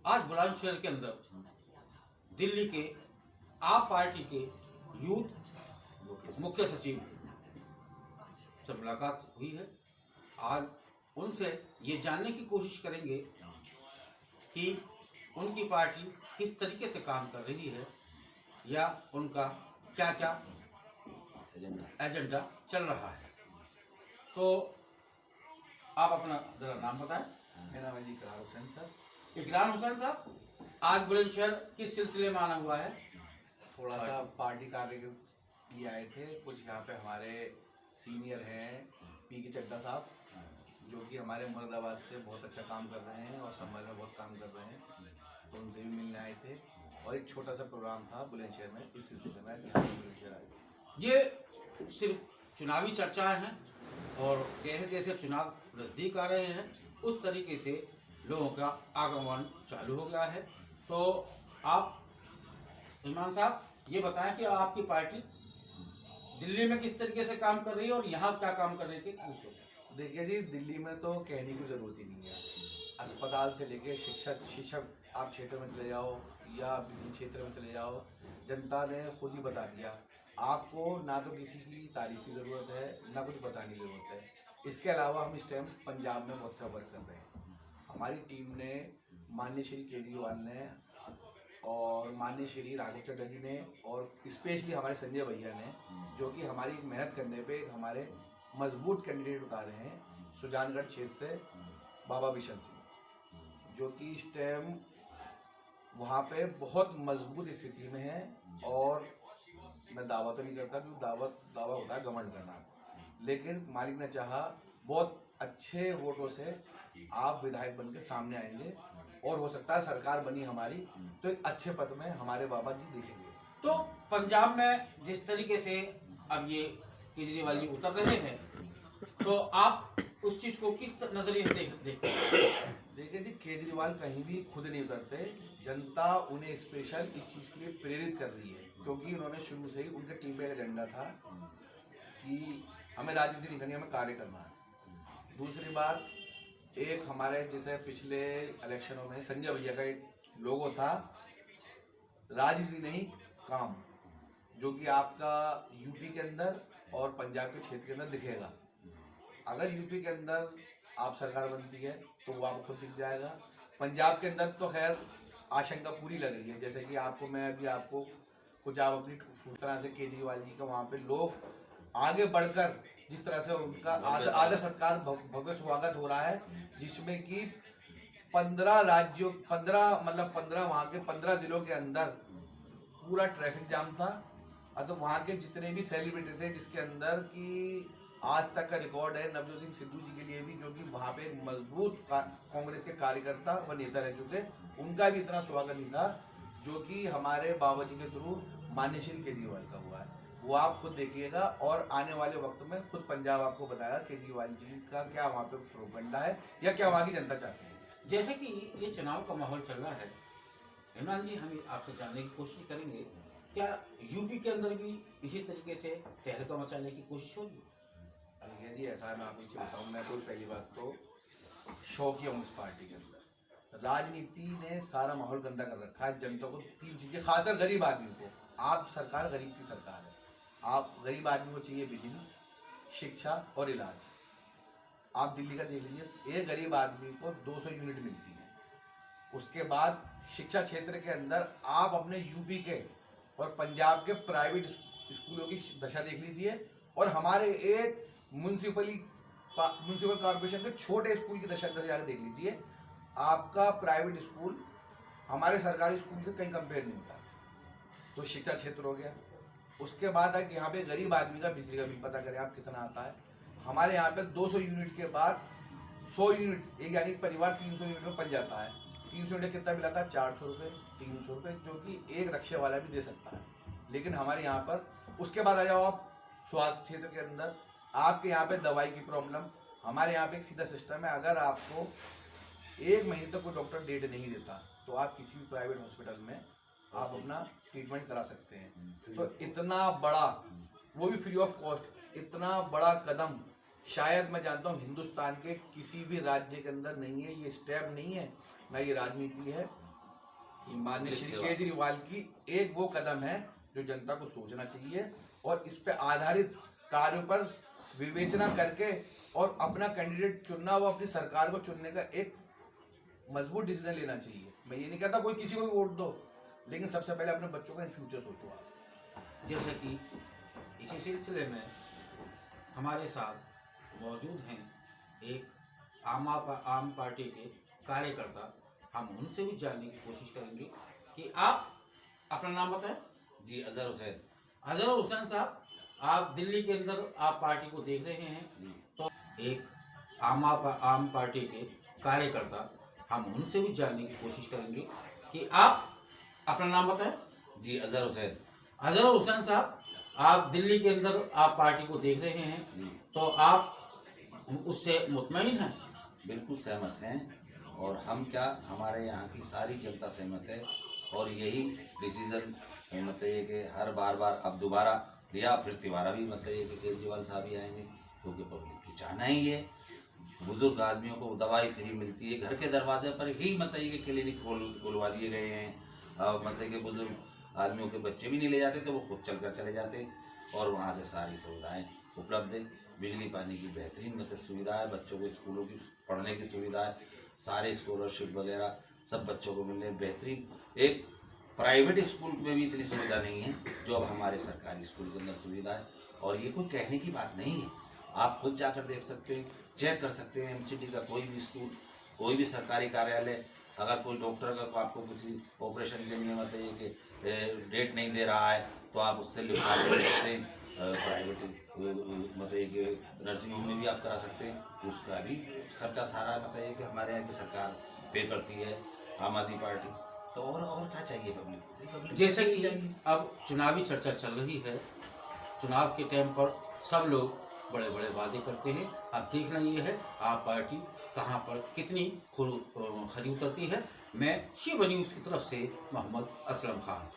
आज बुलंदशहर के अंदर दिल्ली के आप पार्टी के यूथ मुख्य सचिव से मुलाकात हुई है। आज उनसे ये जानने की कोशिश करेंगे कि उनकी पार्टी किस तरीके से काम कर रही है या उनका क्या क्या एजेंडा चल रहा है। तो आप अपना ज़रा नाम बताएं। मेरा नाम है जी इकरार हुसैन सर। इकरार हुसैन साहब, आज बुलंदशहर किस सिलसिले में आना हुआ है? थोड़ा सा पार्टी कार्य के लिए आए थे। कुछ यहाँ पे हमारे सीनियर हैं पी के चड्डा साहब, जो कि हमारे मुरादाबाद से बहुत अच्छा काम कर रहे हैं और संभल में बहुत काम कर रहे हैं, तो उनसे भी मिलने आए थे। और एक छोटा सा प्रोग्राम था बुलंदशहर में, इस सिलसिले में यहाँ पे बुलंदशहर आए। ये सिर्फ चुनावी चर्चाएं हैं और जैसे जैसे चुनाव नज़दीक आ रहे हैं उस तरीके से लोगों का आगमन चालू हो गया है। तो आप इमाम साहब ये बताएं कि आपकी पार्टी दिल्ली में किस तरीके से काम कर रही है और यहाँ क्या काम करने की कोशिश हो रही है? देखिए जी, दिल्ली में तो कहने की ज़रूरत ही नहीं है। अस्पताल से लेके शिक्षा आप क्षेत्र में चले जाओ या बिजली क्षेत्र में चले जाओ, जनता ने खुद ही बता दिया। आपको ना तो किसी की तारीफ की ज़रूरत है, ना कुछ बताने की ज़रूरत है। इसके अलावा हम इस टाइम पंजाब में बहुत अच्छा वर्क कर रहे हैं। हमारी टीम ने माननीय श्री केजरीवाल ने और माननीय श्री राघव चड्ढा जी ने और स्पेशली हमारे संजय भैया ने, जो कि हमारी मेहनत करने पे हमारे मजबूत कैंडिडेट उतारे हैं सुजानगढ़ क्षेत्र से बाबा बिशन सिंह, जो कि इस टाइम वहाँ पे बहुत मजबूत स्थिति में है। और मैं दावा तो नहीं करता, क्योंकि दावा होता है घमंड करना, लेकिन मालिक ने चाहा बहुत अच्छे वोटों से आप विधायक बन के सामने आएंगे और हो सकता है सरकार बनी हमारी तो एक अच्छे पद में हमारे बाबा जी दिखेंगे। तो पंजाब में जिस तरीके से अब ये केजरीवाल जी उतर रहे हैं, तो आप उस चीज़ को किस नज़रिए से देखते हैं? देखिए जी, केजरीवाल कहीं भी खुद नहीं उतरते, जनता उन्हें स्पेशल इस चीज़ के लिए प्रेरित कर रही है, क्योंकि उन्होंने शुरू से ही उनके टीम का एजेंडा था कि हमें राजनीति नहीं करनी, हमें कार्य करना है। दूसरी बात, एक हमारे जैसे पिछले इलेक्शनों में संजय भैया का एक लोगो था, राजनीति नहीं काम, जो कि आपका यूपी के अंदर और पंजाब के क्षेत्र के अंदर दिखेगा। अगर यूपी के अंदर आप सरकार बनती है तो वो आपको खुद दिख जाएगा। पंजाब के अंदर तो खैर आशंका पूरी लग रही है, जैसे कि आपको मैं अभी आपको कुछ आप अपनी तरह से केजरीवाल जी का वहाँ पे लोग आगे बढ़कर जिस तरह से उनका आदर सत्कार भव्य स्वागत हो रहा है, जिसमें कि 15 राज्यों 15 वहाँ के 15 जिलों के अंदर पूरा ट्रैफिक जाम था। तो वहाँ के जितने भी सेलिब्रिटी थे, जिसके अंदर कि आज तक का रिकॉर्ड है नवजोत सिंह सिद्धू जी के लिए भी, जो कि वहाँ पे एक मजबूत कांग्रेस के कार्यकर्ता व नेता रह चुके, उनका भी इतना स्वागत नहीं था जो कि हमारे बाबा जी के थ्रू माननीय श्री केजरीवाल का हुआ है। वो आप खुद देखिएगा और आने वाले वक्त में खुद पंजाब आपको बताएगा केजरीवाल जी का क्या वहाँ पे प्रोपेगेंडा है या क्या वहाँ की जनता चाहती है। जैसे कि ये चुनाव का माहौल चल रहा है, इमरान जी, हम आपसे जानने की कोशिश करेंगे, क्या यूपी के अंदर भी इसी तरीके से तहलका मचाने की कोशिश होगी? जी ऐसा है, मैं आपको कुछ बताऊँ। मैं तो पहली बात तो शौकिया हूँ इस पार्टी के अंदर। राजनीति ने सारा माहौल गंदा कर रखा है। जनता को तीन चीज़ें, खासकर गरीब आदमी को, आप सरकार गरीब की सरकार है। आप गरीब आदमी को चाहिए बिजली, शिक्षा और इलाज। आप दिल्ली का देख लीजिए, एक गरीब आदमी को 200 यूनिट मिलती है। उसके बाद शिक्षा क्षेत्र के अंदर आप अपने यूपी के और पंजाब के प्राइवेट स्कूलों की दशा देख लीजिए और हमारे एक म्यूनसिपल कॉर्पोरेशन के छोटे स्कूल की दशा जाकर देख लीजिए। आपका प्राइवेट स्कूल हमारे सरकारी स्कूल के कहीं कंपेयर नहीं होता। तो शिक्षा क्षेत्र हो गया। उसके बाद है कि यहाँ पे गरीब आदमी का बिजली का बिल पता करें आप कितना आता है। हमारे यहाँ पे 200 यूनिट के बाद 100 यूनिट, एक यानी परिवार 300 यूनिट में पच जाता है। 300 यूनिट कितना बिल आता है? 400 रुपये, 300 रुपये, जो कि एक रिक्शे वाला भी दे सकता है। लेकिन हमारे यहाँ पर, उसके बाद आ जाओ आप स्वास्थ्य क्षेत्र के अंदर, आपके यहाँ पे दवाई की प्रॉब्लम। हमारे यहाँ पे एक सीधा सिस्टम है, अगर आपको 1 महीने तक कोई डॉक्टर डेट नहीं देता तो आप किसी भी प्राइवेट हॉस्पिटल में आप अपना ट्रीटमेंट करा सकते हैं। तो इतना बड़ा, वो भी फ्री ऑफ कॉस्ट, इतना बड़ा कदम शायद मैं जानता हूँ हिंदुस्तान के किसी भी राज्य के अंदर नहीं है। ये स्टेप नहीं है, ना ये राजनीति है, ये माननीय श्री केजरीवाल की एक वो कदम है जो जनता को सोचना चाहिए और इस पे आधारित कार्यों पर विवेचना करके और अपना कैंडिडेट चुनना, वो अपनी सरकार को चुनने का एक मजबूत डिसीजन लेना चाहिए। मैं ये नहीं कहता कोई किसी को भी वोट दो, लेकिन सबसे पहले अपने बच्चों का फ्यूचर सोचो आप। जैसे कि इसी सिलसिले में हमारे साथ मौजूद हैं एक आम पार्टी के कार्यकर्ता। हम उनसे भी जानने की कोशिश करेंगे कि आप अपना नाम बताएं। जी, अजहर हुसैन। अजहर हुसैन साहब, आप दिल्ली के अंदर आप पार्टी को देख रहे हैं, तो एक आम पार्टी के कार्यकर्ता, हम उनसे भी जानने की कोशिश करेंगे कि आप अपना नाम बताएं। जी, अजहर हुसैन। अजहर हुसैन साहब, आप दिल्ली के अंदर आप पार्टी को देख रहे हैं, तो आप उससे मुतमईन हैं? बिल्कुल सहमत हैं, और हम क्या, हमारे यहाँ की सारी जनता सहमत है, और यही डिसीजन मतलब ये कि हर बार अब दोबारा लिया, फिर तिबारा भी मतलब ये कि केजरीवाल साहब ही आएंगे, क्योंकि पब्लिक की चाहना ही है। बुजुर्ग आदमियों को दवाई फ्री मिलती है, घर के दरवाजे पर ही मतलब ये कि क्लिनिक खुलवा दिए गए हैं। मतलब कि बुजुर्ग आदमियों के बच्चे भी नहीं ले जाते, तो वो खुद चल कर चले जाते, और वहाँ से सारी सुविधाएँ उपलब्ध है। बिजली पानी की बेहतरीन मतलब सुविधा है, बच्चों को स्कूलों की पढ़ने की सुविधा है, सारे स्कॉलरशिप वगैरह सब बच्चों को मिलने बेहतरीन। एक प्राइवेट स्कूल में भी इतनी सुविधा नहीं है जो अब हमारे सरकारी स्कूल के अंदर सुविधा है, और ये कोई कहने की बात नहीं है। आप खुद जाकर देख सकते हैं, चेक कर सकते हैं। एमसीडी का कोई भी स्कूल, कोई भी सरकारी कार्यालय, अगर कोई डॉक्टर का आपको किसी ऑपरेशन के लिए मतलब ये कि डेट नहीं दे रहा है, तो आप उससे लिखवा ले सकते हैं। प्राइवेट मतलब ये नर्सिंग होम में भी आप करा सकते हैं, उसका भी खर्चा सारा मतलब ये कि हमारे यहाँ की सरकार पे करती है, आम आदमी पार्टी। तो और क्या चाहिए पब्लिक? जैसे कि अब चुनावी चर्चा चल रही है, चुनाव के टाइम पर सब लोग बड़े बड़े वादे करते हैं। अब देखना ये है आप पार्टी कहाँ पर कितनी खरी उतरती है। मैं शिव न्यूज़ की तरफ से मोहम्मद असलम खान।